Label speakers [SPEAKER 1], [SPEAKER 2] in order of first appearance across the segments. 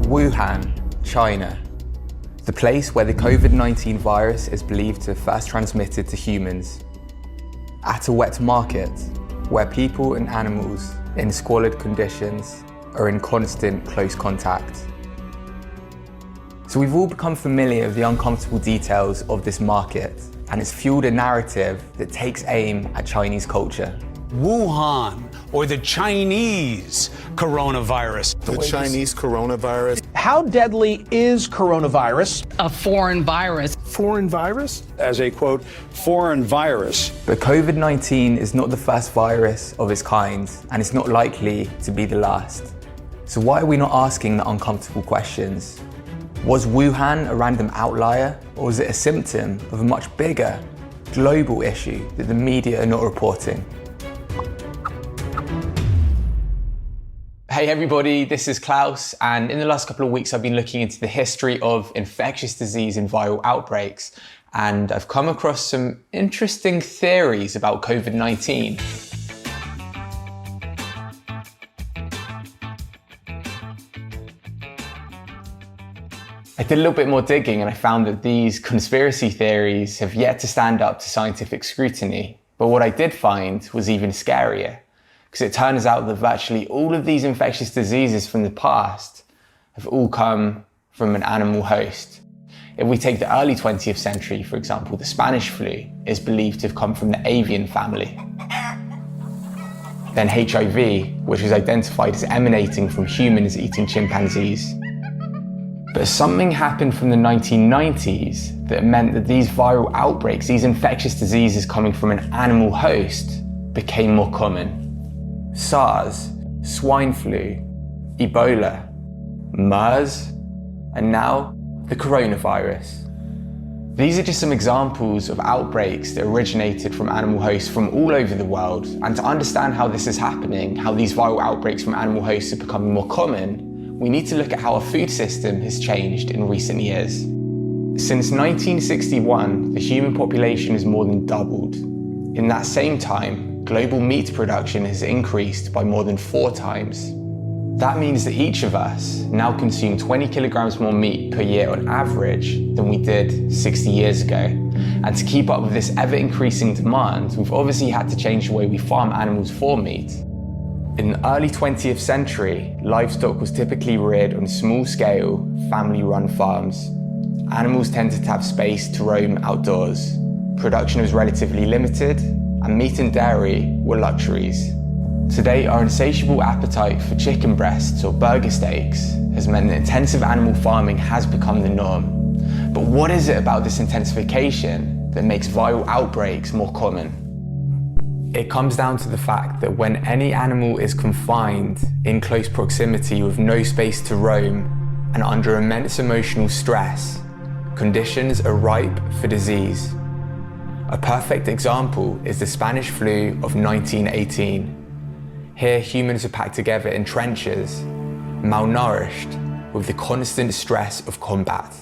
[SPEAKER 1] Wuhan, China, the place where the COVID-19 virus is believed to have first transmitted to humans. At a wet market, where people and animals in squalid conditions are in constant close contact. So we've all become familiar with the uncomfortable details of this market, and it's fueled a narrative that takes aim at Chinese culture.
[SPEAKER 2] Wuhan, or the Chinese coronavirus.
[SPEAKER 3] The Chinese coronavirus.
[SPEAKER 4] How deadly is coronavirus?
[SPEAKER 5] A foreign virus.
[SPEAKER 3] Foreign virus?
[SPEAKER 2] As a, quote, foreign virus.
[SPEAKER 1] But COVID-19 is not the first virus of its kind, and it's not likely to be the last. So why are we not asking the uncomfortable questions? Was Wuhan a random outlier, or was it a symptom of a much bigger, global issue that the media are not reporting? Hey everybody, this is Klaus, and in the last couple of weeks I've been looking into the history of infectious disease and viral outbreaks, and I've come across some interesting theories about COVID-19. I did a little bit more digging and I found that these conspiracy theories have yet to stand up to scientific scrutiny. But what I did find was even scarier, because it turns out that virtually all of these infectious diseases from the past have all come from an animal host. If we take the early 20th century, for example, the Spanish flu is believed to have come from the avian family. Then HIV, which was identified as emanating from humans eating chimpanzees. But something happened from the 1990s that meant that these viral outbreaks, these infectious diseases coming from an animal host, became more common. SARS, swine flu, Ebola, MERS, and now the coronavirus. These are just some examples of outbreaks that originated from animal hosts from all over the world. And to understand how this is happening, how these viral outbreaks from animal hosts are becoming more common, we need to look at how our food system has changed in recent years. Since 1961, the human population has more than doubled. In that same time, global meat production has increased by more than 4 times. That means that each of us now consume 20 kilograms more meat per year on average than we did 60 years ago. And to keep up with this ever-increasing demand, we've obviously had to change the way we farm animals for meat. In the early 20th century, livestock was typically reared on small-scale, family-run farms. Animals tended to have space to roam outdoors. Production was relatively limited, and meat and dairy were luxuries. Today, our insatiable appetite for chicken breasts or burger steaks has meant that intensive animal farming has become the norm. But what is it about this intensification that makes viral outbreaks more common? It comes down to the fact that when any animal is confined in close proximity with no space to roam and under immense emotional stress, conditions are ripe for disease. A perfect example is the Spanish flu of 1918. Here, humans are packed together in trenches, malnourished, with the constant stress of combat.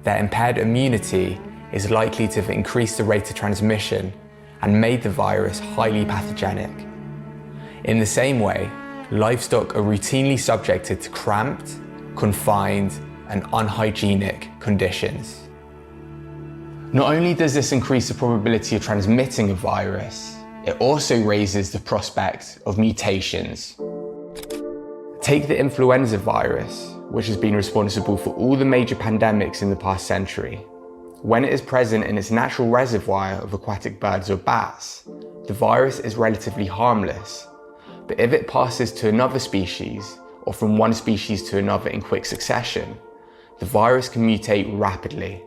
[SPEAKER 1] Their impaired immunity is likely to have increased the rate of transmission and made the virus highly pathogenic. In the same way, livestock are routinely subjected to cramped, confined, and unhygienic conditions. Not only does this increase the probability of transmitting a virus, it also raises the prospect of mutations. Take the influenza virus, which has been responsible for all the major pandemics in the past century. When it is present in its natural reservoir of aquatic birds or bats, the virus is relatively harmless. But if it passes to another species, or from one species to another in quick succession, the virus can mutate rapidly.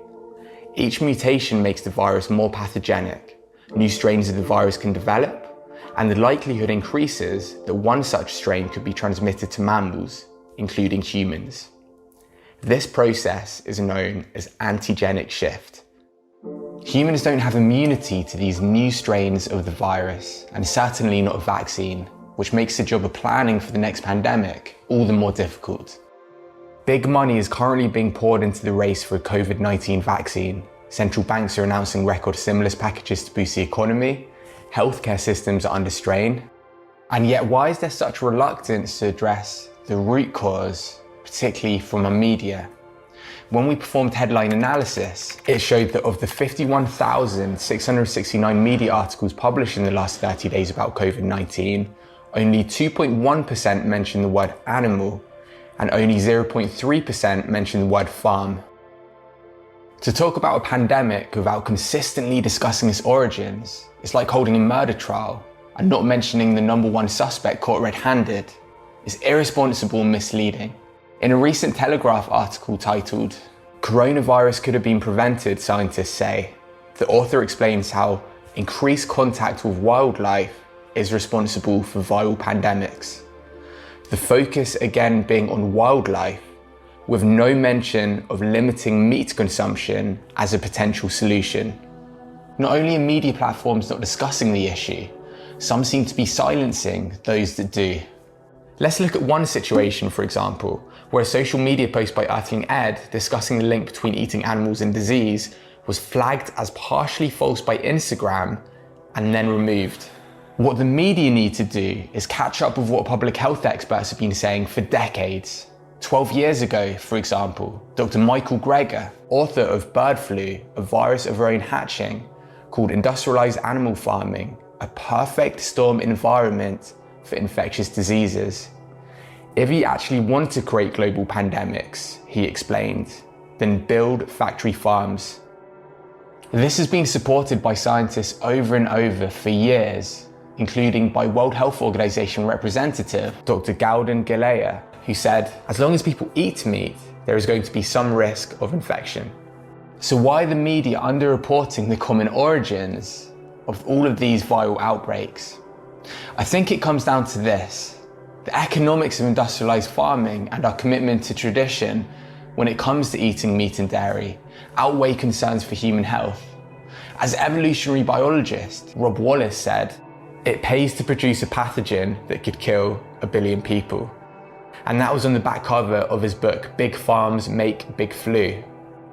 [SPEAKER 1] Each mutation makes the virus more pathogenic. New strains of the virus can develop, and the likelihood increases that one such strain could be transmitted to mammals, including humans. This process is known as antigenic shift. Humans don't have immunity to these new strains of the virus, and certainly not a vaccine, which makes the job of planning for the next pandemic all the more difficult. Big money is currently being poured into the race for a COVID-19 vaccine. Central banks are announcing record stimulus packages to boost the economy. Healthcare systems are under strain. And yet, why is there such reluctance to address the root cause particularly from our media. When we performed headline analysis, it showed that of the 51,669 media articles published in the last 30 days about COVID-19, only 2.1% mentioned the word animal, and only 0.3% mentioned the word farm. To talk about a pandemic without consistently discussing its origins, it's like holding a murder trial and not mentioning the number one suspect caught red-handed. It's irresponsible and misleading. In a recent Telegraph article titled, "Coronavirus Could Have Been Prevented, Scientists Say," the author explains how increased contact with wildlife is responsible for viral pandemics. The focus again being on wildlife, with no mention of limiting meat consumption as a potential solution. Not only are media platforms not discussing the issue, some seem to be silencing those that do. Let's look at one situation, for example, where a social media post by Earthling Ed discussing the link between eating animals and disease was flagged as partially false by Instagram and then removed. What the media need to do is catch up with what public health experts have been saying for decades. 12 years ago, for example, Dr. Michael Greger, author of Bird Flu, a virus of our own hatching, called industrialized animal farming a perfect storm environment for infectious diseases. If you actually want to create global pandemics, he explained, then build factory farms. This has been supported by scientists over and over for years, including by World Health Organization representative Dr. Gauden Galea, who said, as long as people eat meat, there is going to be some risk of infection. So why are the media underreporting the common origins of all of these viral outbreaks? I think it comes down to this. The economics of industrialized farming and our commitment to tradition when it comes to eating meat and dairy outweigh concerns for human health. As evolutionary biologist Rob Wallace said, it pays to produce a pathogen that could kill 1 billion people. And that was on the back cover of his book, Big Farms Make Big Flu.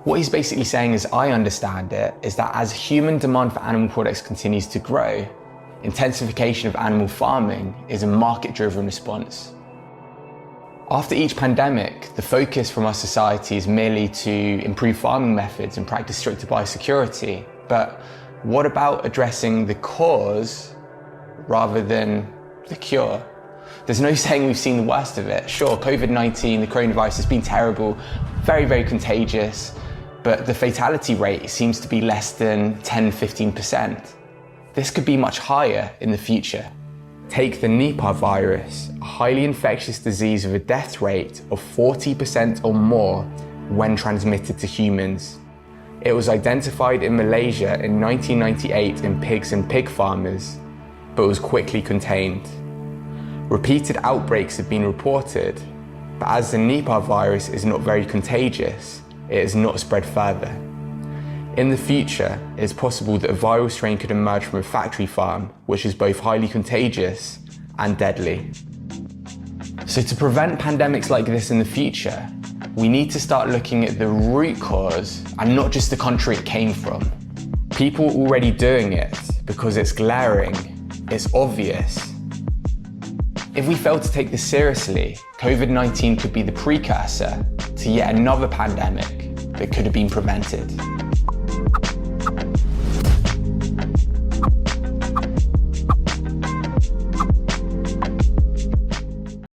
[SPEAKER 1] What he's basically saying, as I understand it, is that as human demand for animal products continues to grow, intensification of animal farming is a market-driven response. After each pandemic, the focus from our society is merely to improve farming methods and practice stricter biosecurity. But what about addressing the cause rather than the cure? There's no saying we've seen the worst of it. Sure, COVID-19, the coronavirus, has been terrible, very, very contagious, but the fatality rate seems to be less than 10-15%. This could be much higher in the future. Take the Nipah virus, a highly infectious disease with a death rate of 40% or more when transmitted to humans. It was identified in Malaysia in 1998 in pigs and pig farmers, but was quickly contained. Repeated outbreaks have been reported, but as the Nipah virus is not very contagious, it has not spread further. In the future, it is possible that a viral strain could emerge from a factory farm, which is both highly contagious and deadly. So to prevent pandemics like this in the future, we need to start looking at the root cause and not just the country it came from. People are already doing it because it's glaring, it's obvious. If we fail to take this seriously, COVID-19 could be the precursor to yet another pandemic that could have been prevented.